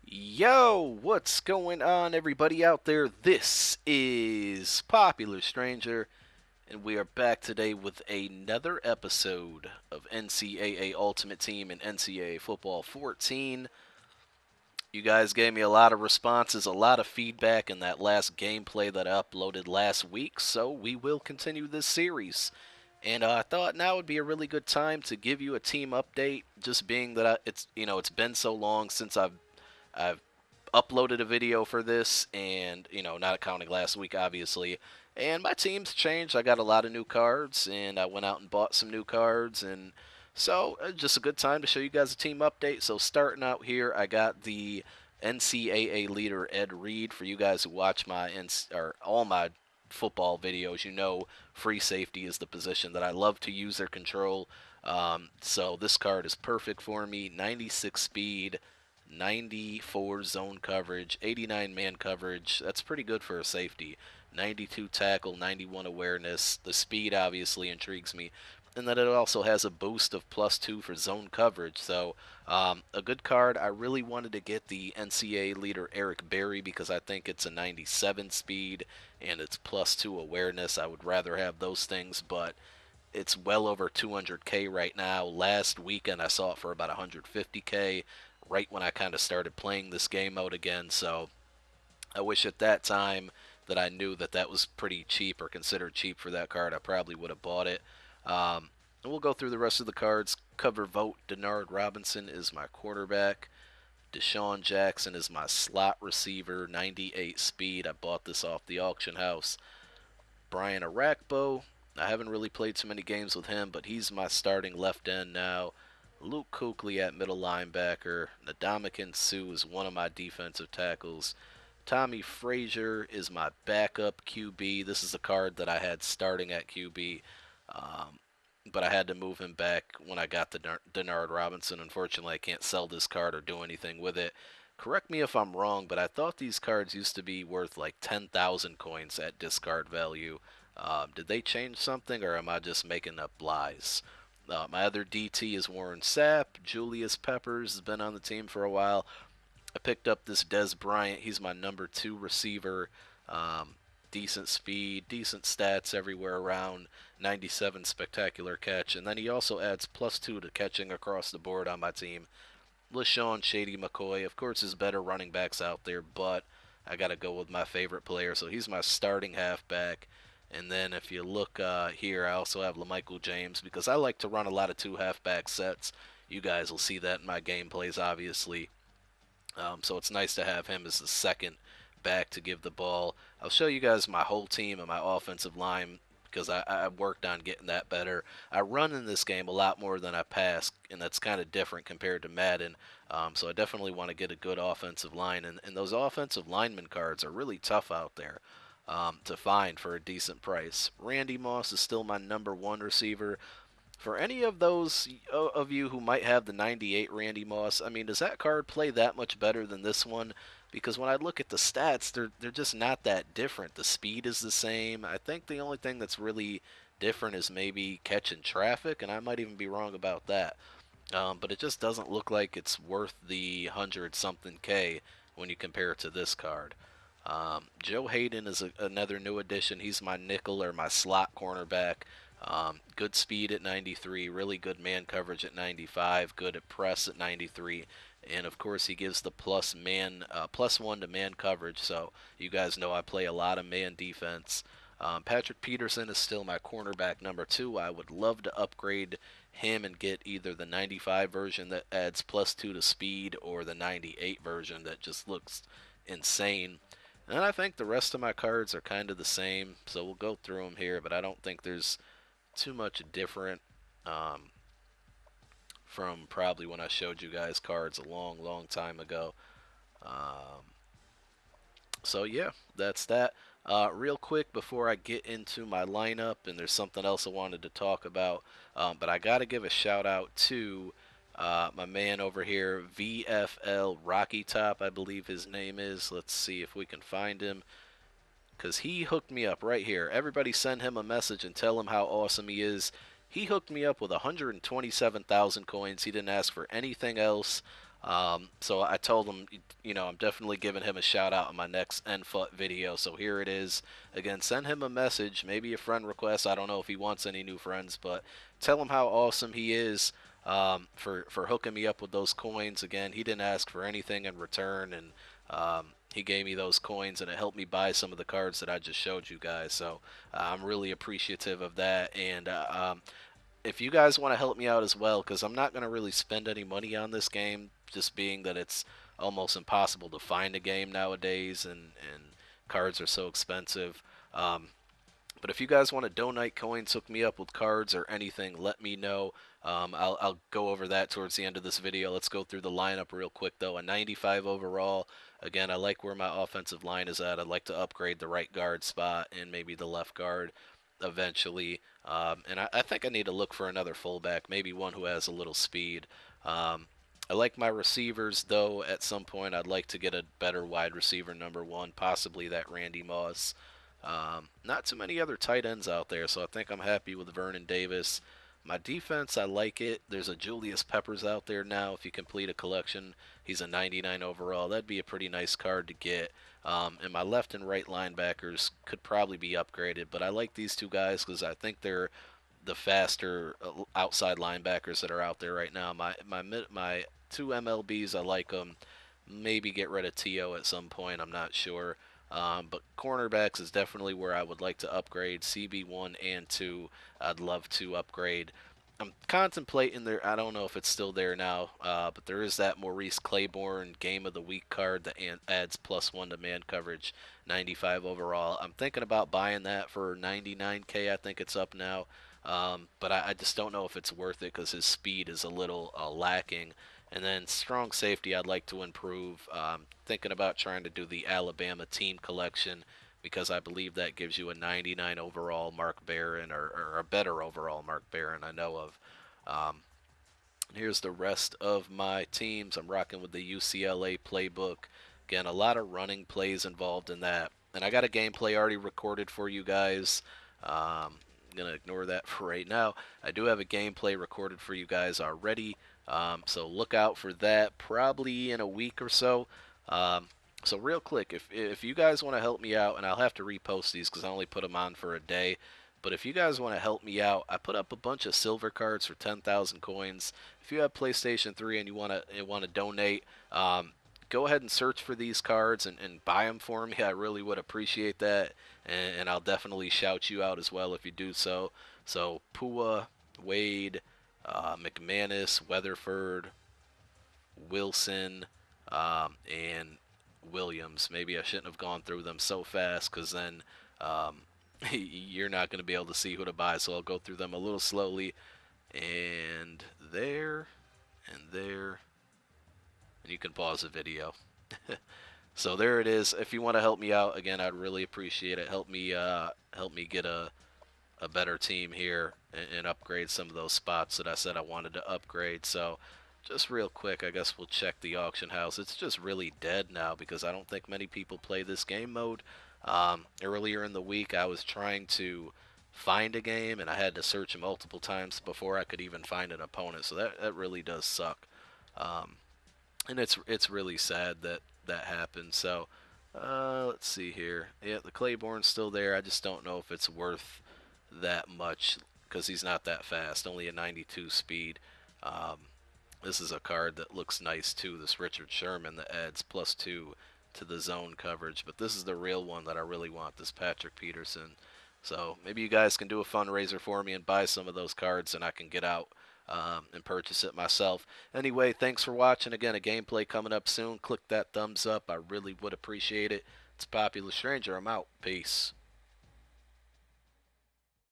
Yo, what's going on, everybody out there? This is Popular Stranger, and we are back today with another episode of NCAA Ultimate Team and NCAA Football 14. You guys gave me a lot of responses, a lot of feedback in that last gameplay that I uploaded last week, so we will continue this series. And I thought now would be a really good time to give you a team update, just being that it's been so long since I've uploaded a video for this, and not counting last week, obviously. And my team's changed. I got a lot of new cards, and I went out and bought some new cards, and so just a good time to show you guys a team update. So starting out here, I got the NCAA leader Ed Reed. For you guys who watch or all my football videos, free safety is the position that I love to use their control. So this card is perfect for me. 96 speed, 94 zone coverage, 89 man coverage. That's pretty good for a safety. 92 tackle, 91 awareness. The speed obviously intrigues me. And then it also has a boost of +2 for zone coverage. So a good card. I really wanted to get the NCAA leader Eric Berry because I think it's a 97 speed and it's +2 awareness. I would rather have those things, but it's well over 200K right now. Last weekend I saw it for about 150K right when I kind of started playing this game mode again. So I wish at that time that I knew that that was pretty cheap or considered cheap for that card. I probably would have bought it. And we'll go through the rest of the cards. Cover vote. Denard Robinson is my quarterback. Deshaun Jackson is my slot receiver. 98 speed. I bought this off the auction house. Brian Arakpo. I haven't really played too many games with him, but he's my starting left end now. Luke Kuechly at middle linebacker. Ndamukong Suh is one of my defensive tackles. Tommy Frazier is my backup QB. This is a card that I had starting at QB, but I had to move him back when I got the Denard Robinson. Unfortunately, I can't sell this card or do anything with it. Correct me if I'm wrong, but I thought these cards used to be worth like 10,000 coins at discard value. Did they change something, or am I just making up lies? My other DT is Warren Sapp. Julius Peppers has been on the team for a while. I picked up this Des Bryant. He's my number 2 receiver. Decent speed, decent stats everywhere around. 97 spectacular catch. And then he also adds +2 to catching across the board on my team. LaShawn Shady McCoy. Of course, there's better running backs out there, but I got to go with my favorite player. So he's my starting halfback. And then if you look here, I also have LaMichael James because I like to run a lot of 2 halfback sets. You guys will see that in my gameplays, obviously. So it's nice to have him as the second back to give the ball. I'll show you guys my whole team and my offensive line because I worked on getting that better. I run in this game a lot more than I pass, and that's kind of different compared to Madden. So I definitely want to get a good offensive line, and those offensive lineman cards are really tough out there to find for a decent price. Randy Moss is still my number 1 receiver. For any of those of you who might have the 98 Randy Moss, I mean, does that card play that much better than this one? Because when I look at the stats, they're just not that different. The speed is the same. I think the only thing that's really different is maybe catching traffic, and I might even be wrong about that. But it just doesn't look like it's worth the 100 something K when you compare it to this card. Joe Hayden is another new addition. He's my nickel or my slot cornerback. Good speed at 93, really good man coverage at 95, good at press at 93, and of course he gives the +1 to man coverage. So you guys know I play a lot of man defense. Patrick Peterson is still my cornerback number 2. I would love to upgrade him and get either the 95 version that adds +2 to speed or the 98 version that just looks insane. And I think the rest of my cards are kind of the same, so we'll go through them here, but I don't think there's too much different from probably when I showed you guys cards a long time ago. Um, so yeah, that's that. Real quick before I get into my lineup, and there's something else I wanted to talk about, but I got to give a shout out to my man over here, VFL Rocky Top, I believe his name is. Let's see if we can find him, because he hooked me up right here. Everybody send him a message and tell him how awesome he is. He hooked me up with 127,000 coins. He didn't ask for anything else. So I told him, I'm definitely giving him a shout out in my next NFUT video. So here it is. Again, send him a message, maybe a friend request. I don't know if he wants any new friends, but tell him how awesome he is for hooking me up with those coins. Again, he didn't ask for anything in return, and he gave me those coins, and it helped me buy some of the cards that I just showed you guys. So I'm really appreciative of that. And if you guys want to help me out as well, because I'm not going to really spend any money on this game, just being that it's almost impossible to find a game nowadays, and cards are so expensive. Um, but if you guys want to donate coins, hook me up with cards or anything, let me know. I'll go over that towards the end of this video. Let's go through the lineup real quick, though. A 95 overall. Again, I like where my offensive line is at. I'd like to upgrade the right guard spot and maybe the left guard eventually. And I think I need to look for another fullback, maybe one who has a little speed. I like my receivers, though. At some point, I'd like to get a better wide receiver, number one, possibly that Randy Moss. Not too many other tight ends out there, so I think I'm happy with Vernon Davis. My defense, I like it. There's a Julius Peppers out there now. If you complete a collection, he's a 99 overall. That'd be a pretty nice card to get. And my left and right linebackers could probably be upgraded, but I like these two guys because I think they're the faster outside linebackers that are out there right now. My two MLBs, I like them. Maybe get rid of T.O. at some point. I'm not sure. But cornerbacks is definitely where I would like to upgrade. CB1 and 2, I'd love to upgrade. I'm contemplating there. I don't know if it's still there now, but there is that Maurice Claiborne Game of the Week card that adds +1 to man coverage, 95 overall. I'm thinking about buying that for 99K. I think it's up now, but I just don't know if it's worth it because his speed is a little lacking. And then strong safety, I'd like to improve. Thinking about trying to do the Alabama team collection because I believe that gives you a 99 overall Mark Barron or a better overall Mark Barron I know of. Um, Here's the rest of my teams. I'm rocking with the UCLA playbook. Again, a lot of running plays involved in that. And I got a gameplay already recorded for you guys. I'm going to ignore that for right now. I do have a gameplay recorded for you guys already. So look out for that probably in a week or so. So real quick, if you guys want to help me out, and I'll have to repost these because I only put them on for a day. But if you guys want to help me out, I put up a bunch of silver cards for 10,000 coins. If you have PlayStation 3 and you want to donate, go ahead and search for these cards and buy them for me. I really would appreciate that, and I'll definitely shout you out as well if you do so. So Pua, Wade, McManus, Weatherford, Wilson, and Williams. Maybe I shouldn't have gone through them so fast because then you're not going to be able to see who to buy. So I'll go through them a little slowly. And there, and there, and you can pause the video. So there it is. If you want to help me out, again, I'd really appreciate it. Help me get a better team here and upgrade some of those spots that I said I wanted to upgrade. So just real quick, I guess we'll check the auction house. It's just really dead now because I don't think many people play this game mode. Earlier in the week, I was trying to find a game and I had to search multiple times before I could even find an opponent. So that really does suck. Um, and it's really sad that that happened. So let's see here. Yeah, the Claiborne's still there. I just don't know if it's worth that much because he's not that fast. Only a 92 speed. Um, this is a card that looks nice too. This Richard Sherman that adds +2 to the zone coverage. But this is the real one that I really want. This Patrick Peterson. So maybe you guys can do a fundraiser for me and buy some of those cards, and I can get out and purchase it myself. Anyway, thanks for watching. Again, a gameplay coming up soon. Click that thumbs up. I really would appreciate it. It's Popular Stranger. I'm out. Peace.